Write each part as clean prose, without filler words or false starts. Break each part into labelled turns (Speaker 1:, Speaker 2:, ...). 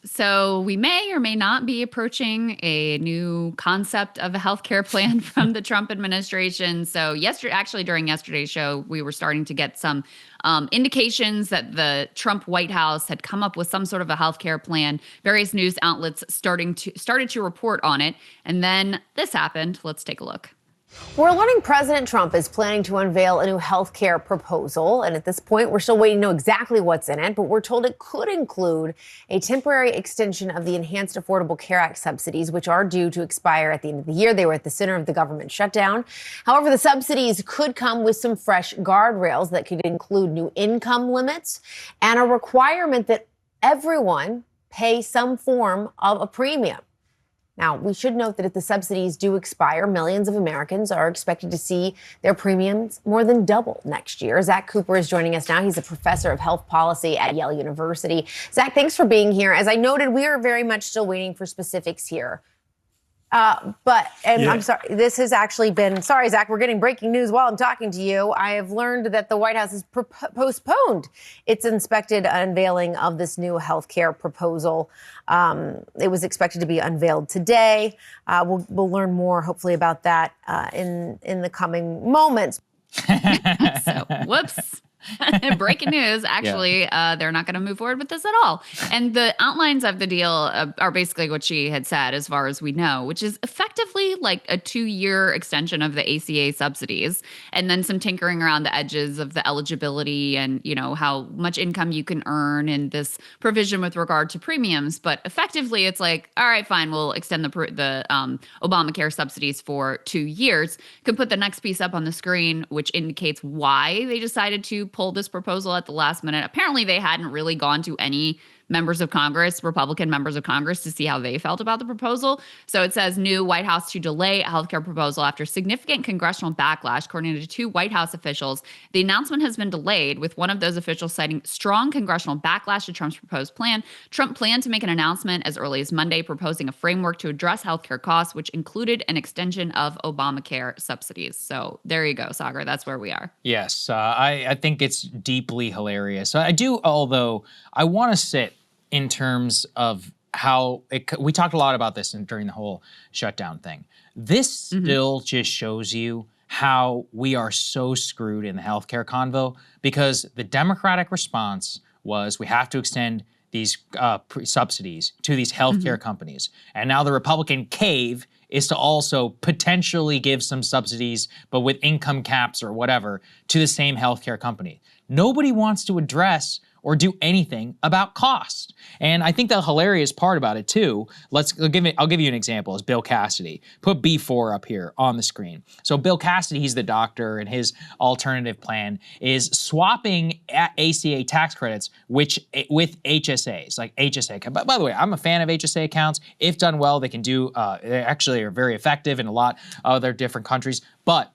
Speaker 1: So we may or may not be approaching a new concept of a healthcare plan from the Trump administration. So actually during yesterday's show, we were starting to get some indications that the Trump White House had come up with some sort of a healthcare plan. Various news outlets started to report on it, and then this happened. Let's take a look.
Speaker 2: We're learning President Trump is planning to unveil a new health care proposal. And at this point, we're still waiting to know exactly what's in it. But we're told it could include a temporary extension of the Enhanced Affordable Care Act subsidies, which are due to expire at the end of the year. They were at the center of the government shutdown. However, the subsidies could come with some fresh guardrails that could include new income limits and a requirement that everyone pay some form of a premium. Now, we should note that if the subsidies do expire, millions of Americans are expected to see their premiums more than double next year. Zach Cooper is joining us now. He's a professor of health policy at Yale University. Zach, thanks for being here. As I noted, we are very much still waiting for specifics here. I'm sorry, this has actually been, sorry, Zach, we're getting breaking news while I'm talking to you. I have learned that the White House has postponed its expected unveiling of this new health care proposal. It was expected to be unveiled today. We'll learn more, hopefully, about that in the coming moments.
Speaker 1: Whoops. Breaking news, actually, they're not going to move forward with this at all. And the outlines of the deal are basically what she had said, as far as we know, which is effectively like a 2-year extension of the ACA subsidies, and then some tinkering around the edges of the eligibility and, you know, how much income you can earn in this provision with regard to premiums. But effectively, it's like, all right, fine, we'll extend the Obamacare subsidies for 2 years. Could put the next piece up on the screen, which indicates why they decided to pull this proposal at the last minute. Apparently, they hadn't really gone to any members of Congress, Republican members of Congress, to see how they felt about the proposal. So it says new White House to delay a healthcare proposal after significant congressional backlash, according to 2 White House officials. The announcement has been delayed, with one of those officials citing strong congressional backlash to Trump's proposed plan. Trump planned to make an announcement as early as Monday, proposing a framework to address healthcare costs, which included an extension of Obamacare subsidies. So there you go, Saagar. That's where we are.
Speaker 3: Yes, I think it's deeply hilarious. I do, although I want to sit in terms of how we talked a lot about this during the whole shutdown thing. This still just shows you how we are so screwed in the healthcare convo, because the Democratic response was we have to extend these subsidies to these healthcare companies. And now the Republican cave is to also potentially give some subsidies, but with income caps or whatever, to the same healthcare company. Nobody wants to address or do anything about cost. And I think the hilarious part about it too, I'll give you an example, is Bill Cassidy. Put B4 up here on the screen. So Bill Cassidy, he's the doctor, and his alternative plan is swapping ACA tax credits with HSAs, like HSA. By the way, I'm a fan of HSA accounts. If done well, they can do, they actually are very effective in a lot of other different countries. But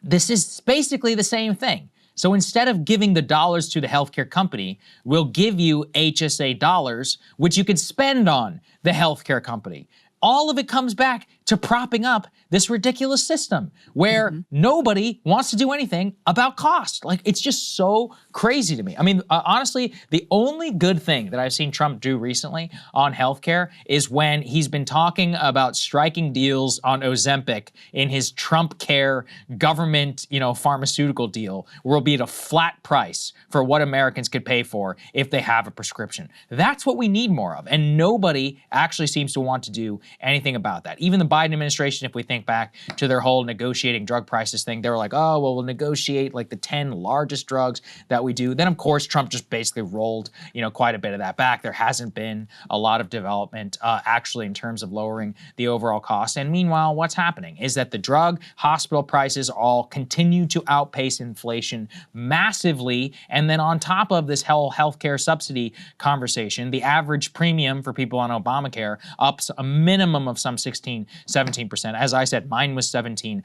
Speaker 3: this is basically the same thing. So instead of giving the dollars to the healthcare company, we'll give you HSA dollars, which you could spend on the healthcare company. All of it comes back to propping up this ridiculous system where nobody wants to do anything about cost. Like, it's just so crazy to me. I mean, honestly, the only good thing that I've seen Trump do recently on healthcare is when he's been talking about striking deals on Ozempic in his Trump Care government, pharmaceutical deal, where it'll be at a flat price for what Americans could pay for if they have a prescription. That's what we need more of. And nobody actually seems to want to do anything about that. Even the Biden administration, if we think back to their whole negotiating drug prices thing, they were like, oh, well, we'll negotiate like the 10 largest drugs that we do. Then, of course, Trump just basically rolled, quite a bit of that back. There hasn't been a lot of development actually in terms of lowering the overall cost. And meanwhile, what's happening is that the drug hospital prices all continue to outpace inflation massively. And then on top of this healthcare subsidy conversation, the average premium for people on Obamacare ups a minimum of some 16, 17%. As I said, mine was 17%.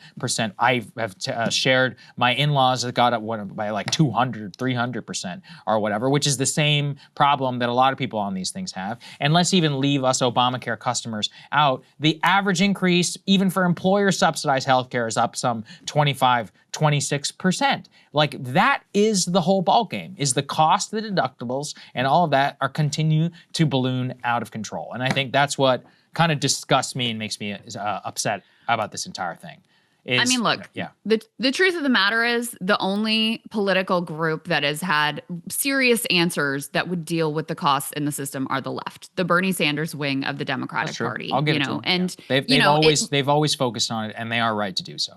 Speaker 3: I have shared my in-laws that got up by like 200, 300% or whatever, which is the same problem that a lot of people on these things have. And let's even leave us Obamacare customers out. The average increase, even for employer subsidized healthcare, is up some 25, 26%. Like, that is the whole ballgame, is the cost of the deductibles and all of that are continue to balloon out of control. And I think that's what kind of disgusts me and makes me upset about this entire thing.
Speaker 1: I mean, look, the truth of the matter is the only political group that has had serious answers that would deal with the costs in the system are the left, the Bernie Sanders wing of the Democratic Party.
Speaker 3: I'll give it to them.
Speaker 1: And
Speaker 3: they've always focused on it, and they are right to do so.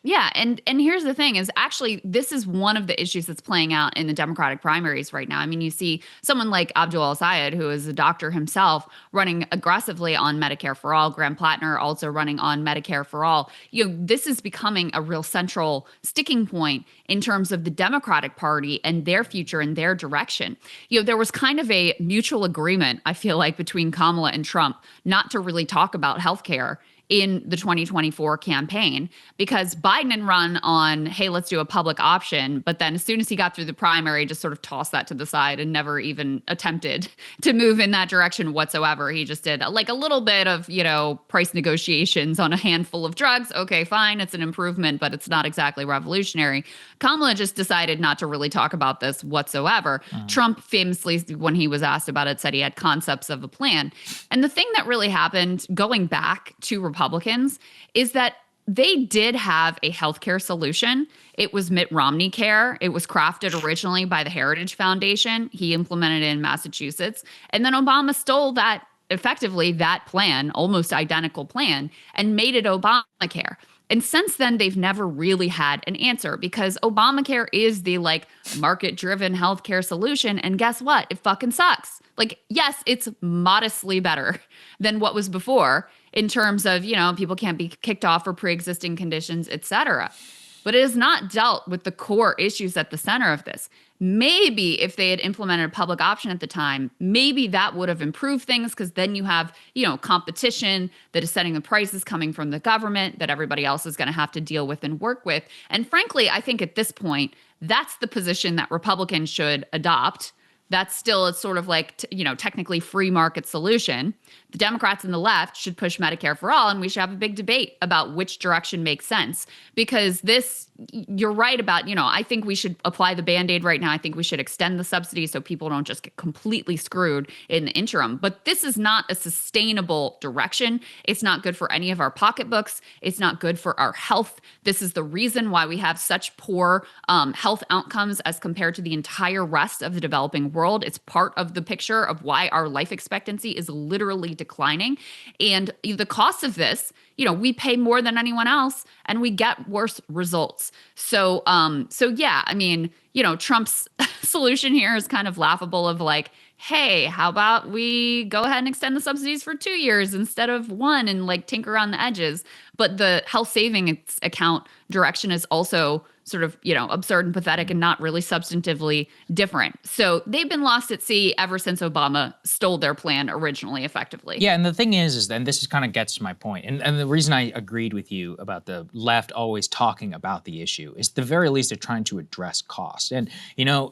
Speaker 1: Yeah, and here's the thing is actually this is one of the issues that's playing out in the Democratic primaries right now. I mean, you see someone like Abdul Al-Sayed, who is a doctor himself, running aggressively on Medicare for All, Graham Plattner also running on Medicare for All. This is becoming a real central sticking point in terms of the Democratic Party and their future and their direction. There was kind of a mutual agreement, I feel like, between Kamala and Trump not to really talk about healthcare in the 2024 campaign, because Biden had run on, hey, let's do a public option. But then as soon as he got through the primary, just sort of tossed that to the side and never even attempted to move in that direction whatsoever. He just did like a little bit of, price negotiations on a handful of drugs. Okay, fine. It's an improvement, but it's not exactly revolutionary. Kamala just decided not to really talk about this whatsoever. Trump famously, when he was asked about it, said he had concepts of a plan. And the thing that really happened going back to Republicans is that they did have a healthcare solution. It was Mitt Romney Care. It was crafted originally by the Heritage Foundation. He implemented it in Massachusetts. And then Obama stole that, effectively, that plan, almost identical plan, and made it Obamacare. And since then, they've never really had an answer because Obamacare is the market-driven healthcare solution. And guess what? It fucking sucks. Yes, it's modestly better than what was before in terms of, people can't be kicked off for pre-existing conditions, et cetera. But it has not dealt with the core issues at the center of this. Maybe if they had implemented a public option at the time, maybe that would have improved things because then you have, competition that is setting the prices coming from the government that everybody else is going to have to deal with and work with. And frankly, I think at this point, that's the position that Republicans should adopt. That's still sort of technically free market solution. The Democrats and the left should push Medicare for all, and we should have a big debate about which direction makes sense. Because you're right about, I think we should apply the Band-Aid right now. I think we should extend the subsidy so people don't just get completely screwed in the interim. But this is not a sustainable direction. It's not good for any of our pocketbooks. It's not good for our health. This is the reason why we have such poor health outcomes as compared to the entire rest of the developing world. It's part of the picture of why our life expectancy is literally declining. And the cost of this, we pay more than anyone else and we get worse results. So yeah, I mean, Trump's solution here is kind of laughable of hey, how about we go ahead and extend the subsidies for 2 years instead of 1 and tinker around the edges. But the health savings account direction is also sort of, absurd and pathetic and not really substantively different. So they've been lost at sea ever since Obama stole their plan originally, effectively.
Speaker 3: Yeah, and the thing is then this kind of gets to my point. And the reason I agreed with you about the left always talking about the issue is at the very least they're trying to address costs. And,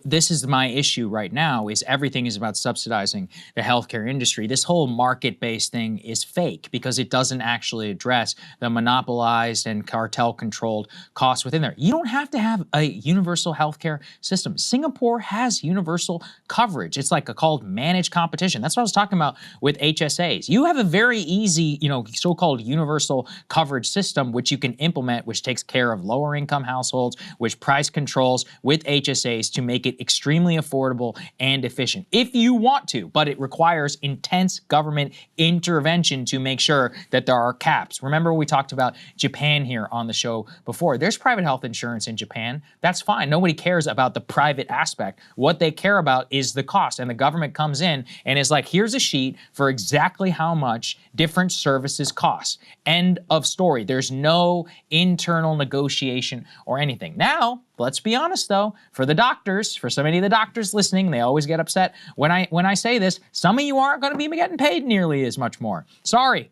Speaker 3: this is my issue right now is everything is about subsidizing the healthcare industry. This whole market-based thing is fake because it doesn't actually address the monopolized and cartel-controlled costs within there. You don't have to have a universal healthcare system. Singapore has universal coverage. It's called managed competition. That's what I was talking about with HSAs. You have a very easy, so-called universal coverage system which you can implement, which takes care of lower income households, which price controls with HSAs to make it extremely affordable and efficient if you want to, but it requires intense government intervention to make sure that there are caps. Remember we talked about Japan here on the show before. There's private health insurance in Japan. That's fine. Nobody cares about the private aspect. What they care about is the cost. And the government comes in and is here's a sheet for exactly how much different services cost. End of story. There's no internal negotiation or anything. Now, let's be honest though, for the doctors, for so many of the doctors listening, they always get upset when I say this, some of you aren't going to be getting paid nearly as much more. Sorry,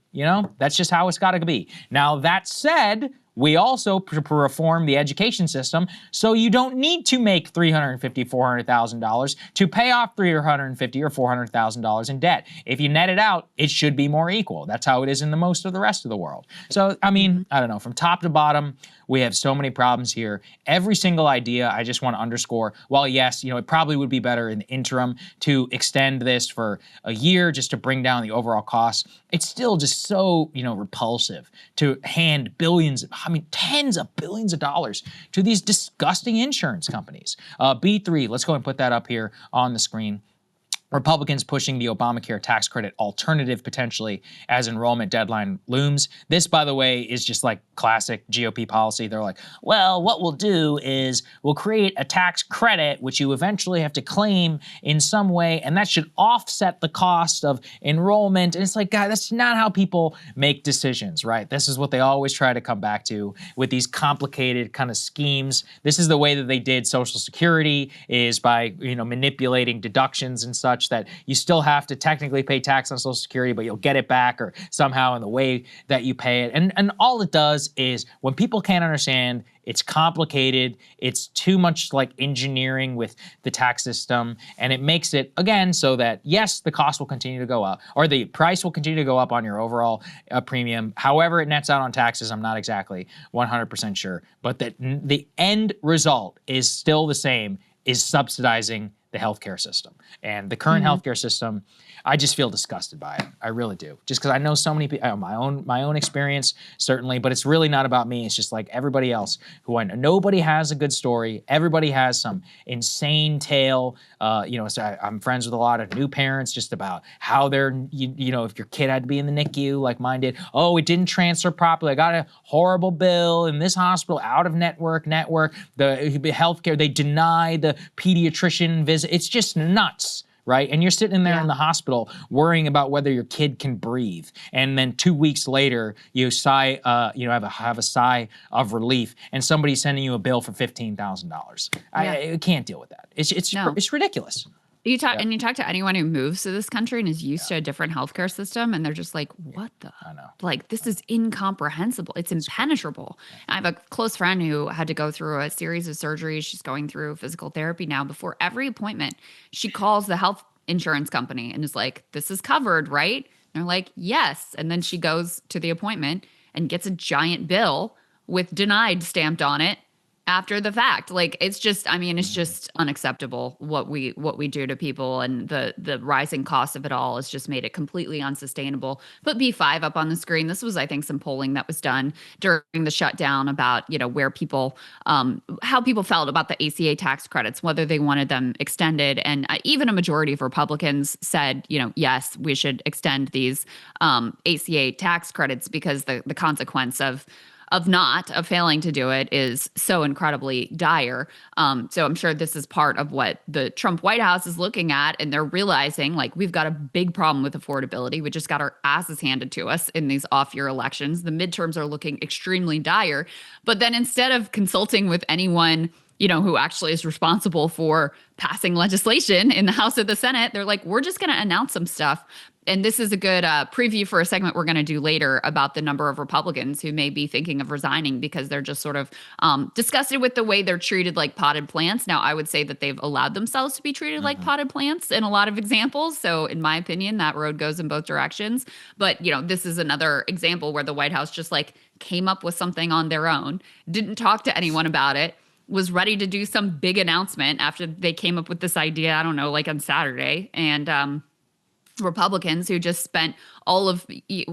Speaker 3: that's just how it's got to be. Now, that said, we also reform the education system so you don't need to make $350,000, $400,000 to pay off $350,000 or $400,000 in debt. If you net it out, it should be more equal. That's how it is in the most of the rest of the world. So, I mean, I don't know, from top to bottom, we have so many problems here. Every single idea, I just want to underscore, while yes, it probably would be better in the interim to extend this for a year just to bring down the overall costs, it's still just so, repulsive to hand billions, tens of billions of dollars to these disgusting insurance companies. B3, let's go and put that up here on the screen. Republicans pushing the Obamacare tax credit alternative potentially as enrollment deadline looms. This, by the way, is just like classic GOP policy. They're like, well, what we'll do is we'll create a tax credit, which you eventually have to claim in some way, and that should offset the cost of enrollment. And it's like, God, that's not how people make decisions, right? This is what they always try to come back to with these complicated kind of schemes. This is the way that they did Social Security, is by, manipulating deductions and such, that you still have to technically pay tax on Social Security, but you'll get it back or somehow in the way that you pay it. And all it does is, when people can't understand, it's complicated, it's too much like engineering with the tax system, and it makes it, again, so that, yes, the cost will continue to go up, or the price will continue to go up on your overall premium. However it nets out on taxes, I'm not exactly 100% sure, but that the end result is still the same, is subsidizing the healthcare system. And the current healthcare system, I just feel disgusted by it. I really do. Just because I know so many people, my own experience, certainly, but it's really not about me. It's just like everybody else who I know. Nobody has a good story. Everybody has some insane tale. So I'm friends with a lot of new parents just about how they're, if your kid had to be in the NICU like mine did, oh, it didn't transfer properly. I got a horrible bill in this hospital, out of network, the healthcare, they deny the pediatrician visit. It's just nuts, right? And you're sitting in there in the hospital worrying about whether your kid can breathe, and then 2 weeks later you sigh, have a sigh of relief, and somebody's sending you a bill for $15,000. I can't deal with that. It's ridiculous.
Speaker 1: You talk to anyone who moves to this country and is used to a different healthcare system, and they're just like, what the?
Speaker 3: I know.
Speaker 1: Like, this is incomprehensible. It's impenetrable. I have a close friend who had to go through a series of surgeries. She's going through physical therapy now. Before every appointment, she calls the health insurance company and is like, this is covered, right? And they're like, yes. And then she goes to the appointment and gets a giant bill with denied stamped on it after the fact. Like, it's just unacceptable what we do to people, and the rising cost of it all has just made it completely unsustainable. Put B5 up on the screen. This was, I think, some polling that was done during the shutdown about, where people, how people felt about the ACA tax credits, whether they wanted them extended. And even a majority of Republicans said, yes, we should extend these ACA tax credits, because the consequence of failing to do it is so incredibly dire. So I'm sure this is part of what the Trump White House is looking at, and they're realizing, like, we've got a big problem with affordability. We just got our asses handed to us in these off-year elections. The midterms are looking extremely dire. But then, instead of consulting with anyone, who actually is responsible for passing legislation in the House or the Senate, they're like, we're just going to announce some stuff. And this is a good preview for a segment we're going to do later about the number of Republicans who may be thinking of resigning because they're just sort of disgusted with the way they're treated like potted plants. Now, I would say that they've allowed themselves to be treated like potted plants in a lot of examples. So in my opinion, that road goes in both directions. But, this is another example where the White House just came up with something on their own, didn't talk to anyone about it, was ready to do some big announcement after they came up with this idea, I don't know, on Saturday. And Republicans who just spent all of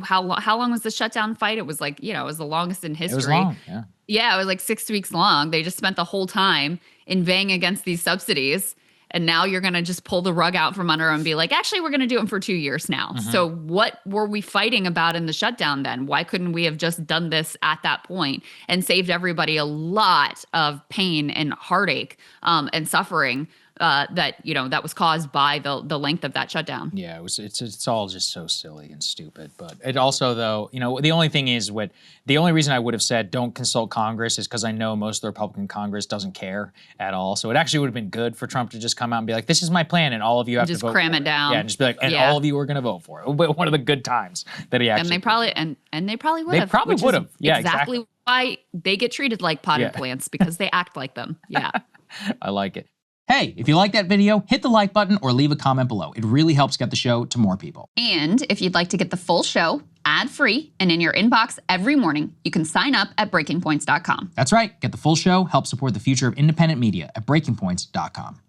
Speaker 1: how long was the shutdown fight? It was it was the longest in history.
Speaker 3: It was long, yeah.
Speaker 1: Yeah, it was 6 weeks long. They just spent the whole time inveighing against these subsidies. And now you're going to just pull the rug out from under them and be like, actually, we're going to do them for 2 years now. So what were we fighting about in the shutdown then? Why couldn't we have just done this at that point and saved everybody a lot of pain and heartache and suffering that was caused by the length of that shutdown?
Speaker 3: Yeah, it's all just so silly and stupid. But it also, though, the only thing is the only reason I would have said don't consult Congress is because I know most of the Republican Congress doesn't care at all. So it actually would have been good for Trump to just come out and be like, this is my plan, and all of you have
Speaker 1: just
Speaker 3: to vote
Speaker 1: cram
Speaker 3: for
Speaker 1: it down.
Speaker 3: Yeah, and just be like, and all of you are going to vote for it. One of the good times that he actually
Speaker 1: and they probably would have.
Speaker 3: They probably would have. Yeah,
Speaker 1: exactly. Why why they get treated like potted plants, because they act like them. Yeah.
Speaker 3: I like it. Hey, if you like that video, hit the like button or leave a comment below. It really helps get the show to more people.
Speaker 1: And if you'd like to get the full show ad-free and in your inbox every morning, you can sign up at breakingpoints.com.
Speaker 3: That's right. Get the full show, help support the future of independent media at breakingpoints.com.